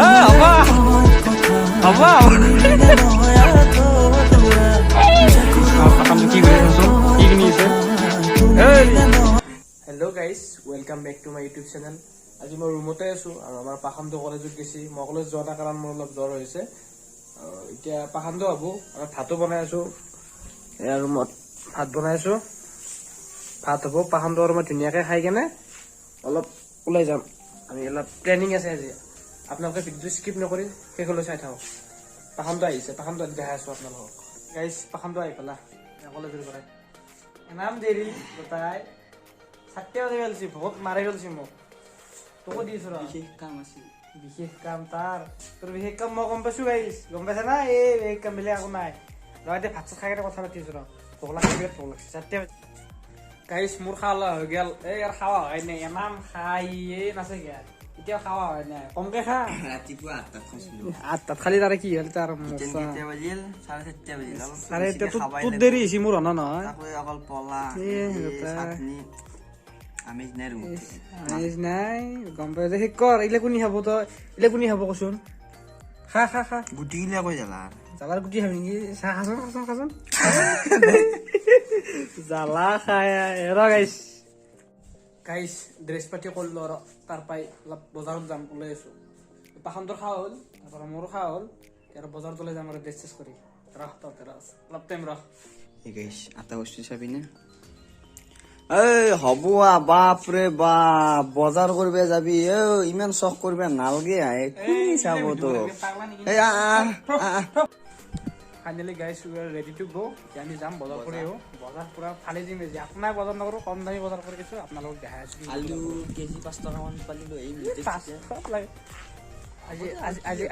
Hello' guys, welcome back to my YouTube channel. আজি মই ৰুমতে আছো আৰু আমাৰ পাখান্দ কলেজত গেছি। মই কলেজ যোৱা নাই কাৰণ মোৰ অলপ জ্বৰ হৈছে। এতিয়া পাখান্দ হব আৰু ভাতো বনাই আছো। এয়া ৰুমত ভাত বনাই আছো, ভাত হ'ব। পাখান্দ আৰু মই ধুনীয়াকে খাই কেনে অলপ ওলাই যাম। আমি অলপ প্লেনিং আছে আজি। আপোনালোকে ভিডিঅ'টো স্কিপ নকৰি শেষলৈ চাই থাকক। পাখান্দ আহিছে, পাখান্দ দেখাই আছো আপোনালোকক। গাইজ পাখান্দ আহি পালা কলেজৰ পৰাই। নাম দেৰি গোটাই 7 বাজে গেলছি, বহুত মাৰি গেলছি মোক। তোকো দিছো ৰ, বিশেষ কাম আছিল। বিশেষ কাম তাৰ, তোৰ বিশেষ কাম মই গম পাইছো গাইজ। গম পাইছা না? এই বিশেষ কাম বেলেগ একো নাই। ৰ এতিয়া ভাত চাত খাই কেনে কথা পাতি আছো। ৰ ভোক লাগছে, বিৰাট ভোক লাগছে। 7 বাজে গাইজ, মোৰ খাওয়া হৈ গেল। এই আৰু খাওয়া হয় নাই, এনাম খাইয়ে নাছে গেল। এতিয়া খাওয়া হয় নাই, কমকে খা। ৰাতিপুৱা 8টাত খাইছিলো। 8টাত খালি তাৰে কি হ'ল তাৰ কেতিয়া বাজিল? 4:30 বাজিল। আৰে এতিয়া তোৰ দেৰি হৈছে, মোৰ হনা নহয়। তাকো অকল পলা চাটনি আমিজ নাই ৰুম। আমিজ নাই, গম পাই যে সেই কৰ। এইলে কোনি খাব? তই এইলে কোনি খাব কচোন? খা খা খা। গুটি গিলা কৈ জ্বালা জ্বালাৰ গুটি খাবি নেকি? চাহ খাচোন খাচোন খাচোন। জ্বালা খাই এৰা গাইছ। গাইছ ড্ৰেছ পাতি কৰিলো আৰু তাৰ পৰাই অলপ বজাৰত যাম ওলাই আছো। পাখান্দৰ খাৱা হ'ল, তাৰপৰা মোৰো খাৱা হ'ল। আৰু বজাৰত ওলাই যাম আৰু ড্ৰেছ চেছ কৰি। ৰহ তহঁতে অলপ টাইম ৰহ। এই গাইছ, এটা বস্তু চাবি না? এই হ'ব বাপৰে বাপ, বজাৰ কৰিব যাবি? ইমান চখ কৰিব নালগে। কোনে চাব তোক? ফাইনেলি গাইছ we are ready to go. আমি যাম বজাৰ কৰি আহোঁ। বজাৰ পুৰা ফালি দিম। আপোনাক বজাৰ নকৰোঁ, কম দামী বজাৰ কৰি দিছোঁ। আপোনালোকক দেখাই আছোঁ। আলু কেজি 5 টকামান পালিলো। এই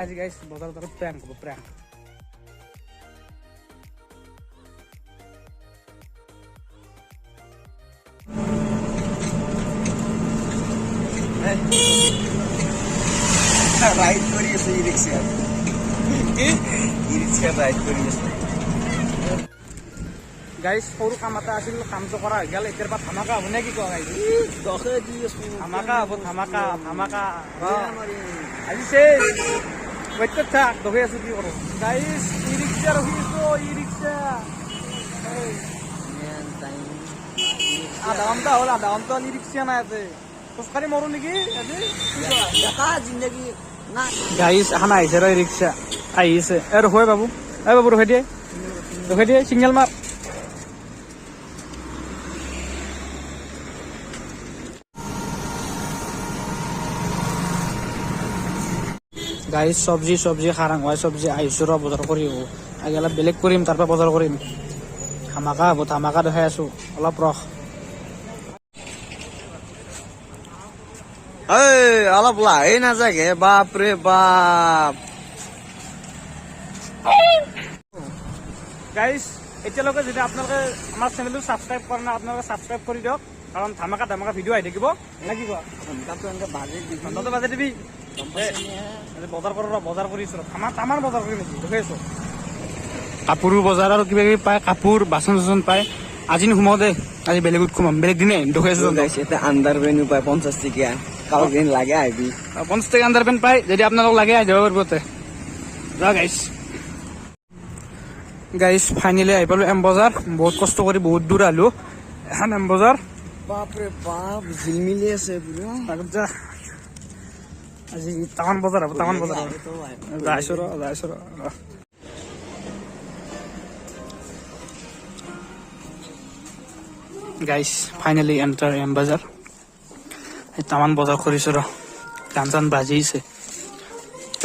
আজি গাইছ বজাৰত আৰু প্ৰেংক হ'ব, প্ৰেংক। ৰাইড কৰি আছে ই ৰিক্সা। ই ৰিক্সা ৰাইড কৰি আছে। গাইছ সৰু কাম এটা আছিল, কামটো কৰা হৈ গেল। এতিয়াৰ পৰা ধামাকা হ'ব নে কি কোৱা গাইছ? দখে দি আছো। ধামাকা হ'ব, ধামাকা ধামাকা। আজি চেছ ৱেইট কৰি থাক, দখি আছো কি কৰোঁ। গাইছ ই ৰিক্সা ৰখি আছো, ই ৰিক্সা। আধা ঘণ্টা হ'ল, আধা ঘণ্টা ই ৰিক্সা নাই আছে। খোজকাঢ়ি মৰো নেকি আজি? জিন্দগী না গাইছ এখন আহিছে ৰ ই ৰিক্সা আহিছে। এ ৰখুৱাই বাবু, এই বাবু ৰখাই দিয়ে, ৰখাই দিয়ে, চিগনেল মাৰ। গাইছ চব্জি খাৰাং হয়, চব্জি আহিছো ৰ বজাৰ কৰি আহোঁ। আগে অলপ বেলেগ কৰিম, তাৰ পৰা বজাৰ কৰিম। ধামাকা হ'ব, ধামাকা দেখাই আছো, অলপ ৰখ। অলপ লাহে নাযাকে, বাপৰে বাপ। গাইছ এতিয়ালৈকে যদি আপোনালোকে আমাৰ চেনেলটো ছাবস্ক্ৰাইব কৰা নাই, আপোনালোকে ছাবস্ক্ৰাইব কৰি দিয়ক। কাৰণ ধামাকা ধামাকা ভিডিঅ' আহি থাকিব নে কি কোৱা? ঘণ্টাটো বাজে দিবি। বজাৰ কৰোঁ ৰ, বজাৰ কৰিছো ৰ। তামাৰ বজাৰ কৰি নেকি দেখি আছো। কাপোৰো বজাৰ আৰু কিবা কিবি পায়, কাপোৰ বাচন চাচন পায়। আজি নোসোমাও দে, আজি বেলেগত সোমাম, বেলেগ দিনে দেখি আছো। এটা আণ্ডাৰ পেণ্টো পায় 50 টকীয়া। কালক দিন লাগে আহিবি। 50 টকা আণ্ডাৰ পেণ্ট পায়, যদি আপোনালোক লাগে আহি যাব পাৰিব। গাইছ ফাইনেলি আহি পালো এম বজাৰ। বহুত কষ্ট কৰি বহুত দূৰ আহিলো। এখন এম বজাৰ। বাপৰে বাপ, জিলমিলি আছে পুৰা। আজি টাউন বজাৰ হ'ব, টাউন বজাৰ যাইছো ৰ। গাইছ ফাইনেলি এণ্টাৰ এম বজাৰ। টাউন বজাৰ কৰিছো ৰ। গান চান বাজিছে।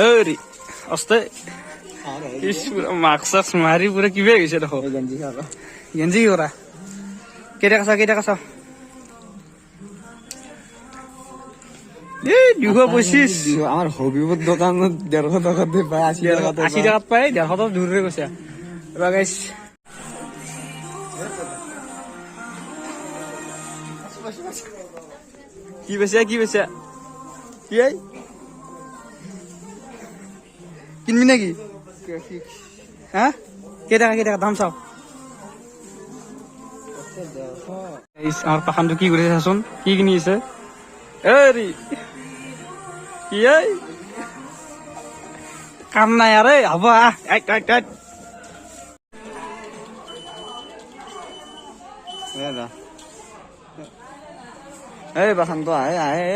ঐ অস্তে মাস্ক চাক্স মাৰি পুৰা কিবা গৈছে দেখো। গেঞ্জি কৰা কেইটা চাও 225। আমার হবিবর দোকানত 150 টাকাতে পায়, 80 টাকাত পায়। 150 তো দূরে গৈছে। গাইস কি বেছে কি কিনবি নাকি? হ্যাঁ কেইটা দাম চাও। আমার পাখানটো কি কৰিছে চাচোন, কি কিনি আছে। কি কাম নাই আরে হ'ব আহ এই বাখান্ত আহে আহে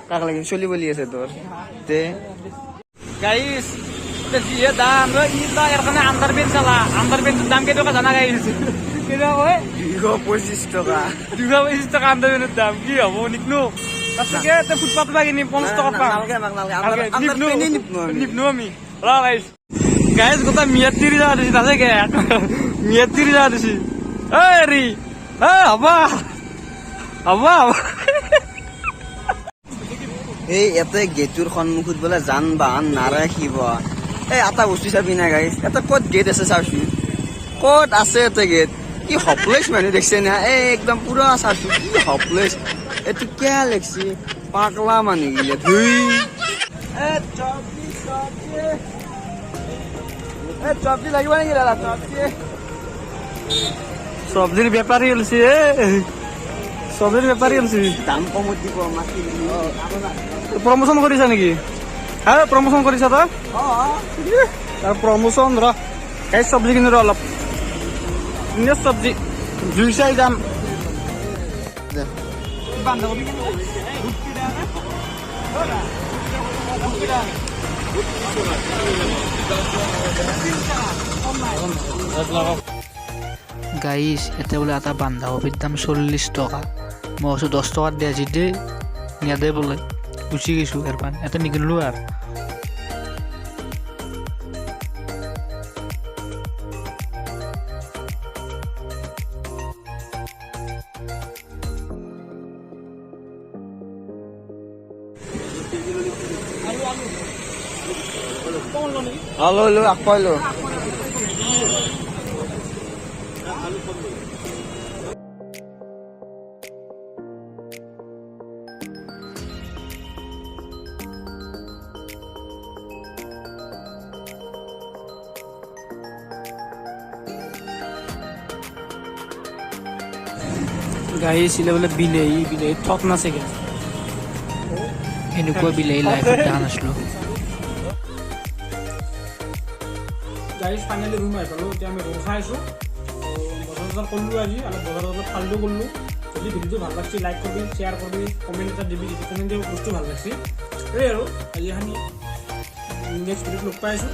কাক লাগি চলি বলি আছে তোর তে গাইস দিয়ে দাম ঈদ বা এর কারণে আন্ডারবেন চালা আন্ডারবেনের দাম কেটে জানা গাইস কেনা হয় 225 টাকা 225 টাকা আন্ডারবেনের দাম কি হবো নিকনো তাতকে তে ফুটপাত বাগিনি 50 টাকা পাম নিপনো আমি গাইস গাইস গোটা মিয়া 30 টাকা দিছি তাতে কে মিয়া 30 টাকা দিছি এই রি হবা এই এতে গেটৰ সন্মুখত বোলে যান বাহন নাৰাখিব এই এটা বস্তু চাবি না গাইছ এটা ক'ত গেট আছে চাওচোন ক'ত আছে এটা গেট কি হপলেছ মানুহ দেখছে না এই একদম পুৰা চাওচোন কি হপলেছ এইটো কিয় লাগছে পাগলা মানুহ গিলে ধুই চব্জি লাগিব নেকি দাদা চব্জি সবজির ব্যাপারই হলছি সবজির ব্যাপারই হলছি দাম কমত দিব মাতি প্রমোশন কৰিছা নেকি হ্যাঁ প্ৰমোশন কৰিছা তই তাৰ প্ৰমোশন ৰ এই চব্জি কিনি ৰ অলপ ইনে চব্জি জুই চাই দাম গাইস এতে বলে এটা বান্ধাকপির দাম 40 টাকা মই কৈছো 10 টাকাত দে আজি দে নিয়াদে বলে গুচি গেছো এর পান এটা নিকিনলো আর আলো আকলো গাড়ী ছিলে বোলে বিলাহী ঠক নাছে গে এনেকুৱা বিলাহী লাইফত দেখা নাছিলো গাড়ী ফাইনেলি ৰুম আহি পালোঁ এতিয়া আমি ৰুম খাই আছোঁ বজাৰ কৰিলোঁ আজি অলপ বজাৰ ফালটো কৰিলোঁ যদি ভিডিঅ'টো ভাল লাগছে লাইক কৰিবি শ্বেয়াৰ কৰিবি কমেণ্ট এটা দিবি যদি কমেণ্ট দিব বস্তু ভাল লাগছে এই আৰু আজি আমি নেক্সট ভিডিঅ'ত লগ পাই আছোঁ